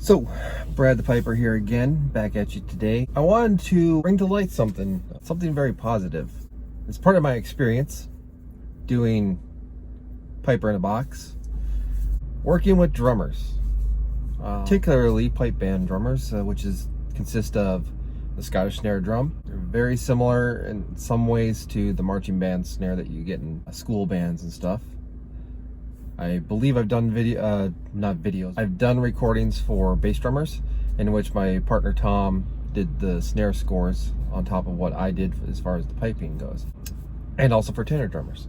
So, Brad the Piper here again, back at you today. I wanted to bring to light something very positive. It's part of my experience doing Piper in a Box, working with drummers, particularly pipe band drummers, which consist of the Scottish snare drum. They're very similar in some ways to the marching band snare that you get in school bands and stuff. I believe I've done I've done recordings for bass drummers in which my partner Tom did the snare scores on top of what I did as far as the piping goes, and also for tenor drummers.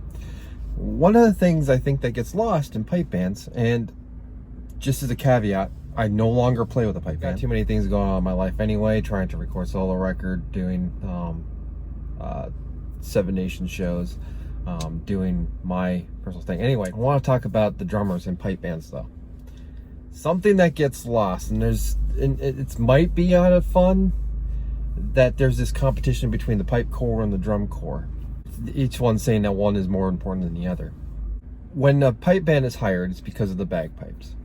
One of the things I think that gets lost in pipe bands, and just as a caveat, I no longer play with a pipe band. Got too many things going on in my life anyway, trying to record solo record, doing Seven Nation shows, doing my personal thing. Anyway, I want to talk about the drummers in pipe bands though. Something that gets lost, and it might be out of fun, that there's this competition between the pipe corps and the drum corps. Each one saying that one is more important than the other. When a pipe band is hired, it's because of the bagpipes.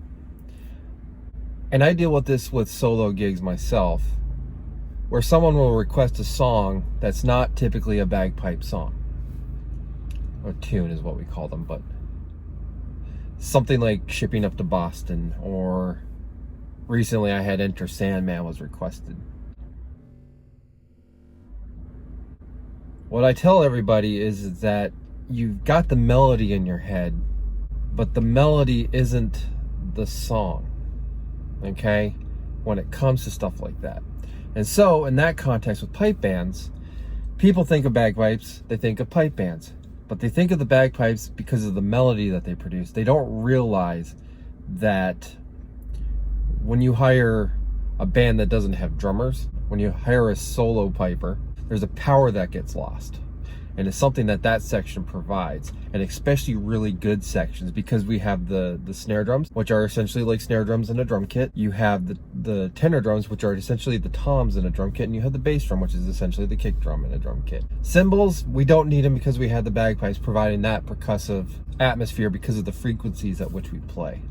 And I deal with this with solo gigs myself, where someone will request a song that's not typically a bagpipe song. Or tune is what we call them, but something like Shipping Up to Boston, or recently I had Enter Sandman was requested. What I tell everybody is that you've got the melody in your head, but the melody isn't the song, okay, when it comes to stuff like that. And so in that context with pipe bands, people think of bagpipes, they think of pipe bands. But they think of the bagpipes because of the melody that they produce. They don't realize that when you hire a band that doesn't have drummers, when you hire a solo piper, there's a power that gets lost. And it's something that section provides, and especially really good sections, because we have the snare drums, which are essentially like snare drums in a drum kit. You have the tenor drums, which are essentially the toms in a drum kit, and you have the bass drum, which is essentially the kick drum in a drum kit. Cymbals, we don't need them because we had the bagpipes providing that percussive atmosphere because of the frequencies at which we play.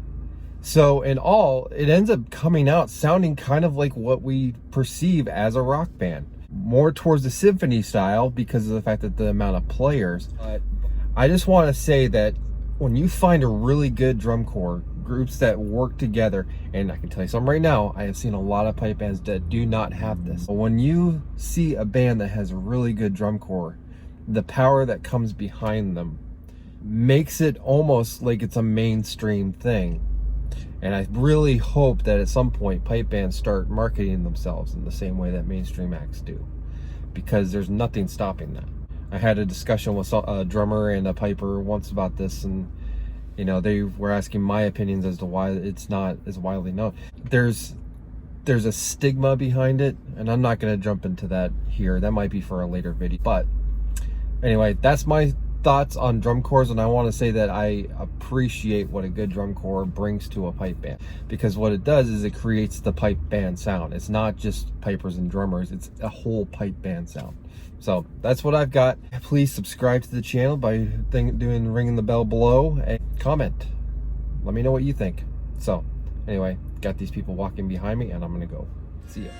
So in all, it ends up coming out sounding kind of like what we perceive as a rock band. More towards the symphony style because of the fact that the amount of players. But I just want to say that when you find a really good drum corps, groups that work together, and I can tell you something right now, I have seen a lot of pipe bands that do not have this. But when you see a band that has a really good drum corps, the power that comes behind them makes it almost like it's a mainstream thing. And I really hope that at some point pipe bands start marketing themselves in the same way that mainstream acts do, because there's nothing stopping that. I had a discussion with a drummer and a piper once about this, and they were asking my opinions as to why it's not as widely known. There's a stigma behind it, and I'm not going to jump into that here. That might be for a later video. But anyway, that's my thoughts on drum corps, and I want to say that I appreciate what a good drum corps brings to a pipe band, because what it does is it creates the pipe band sound. It's not just pipers and drummers, it's a whole pipe band sound. So that's what I've got. Please subscribe to the channel by ringing the bell below, and comment. Let me know what you think. So anyway, got these people walking behind me, and I'm gonna go. See ya.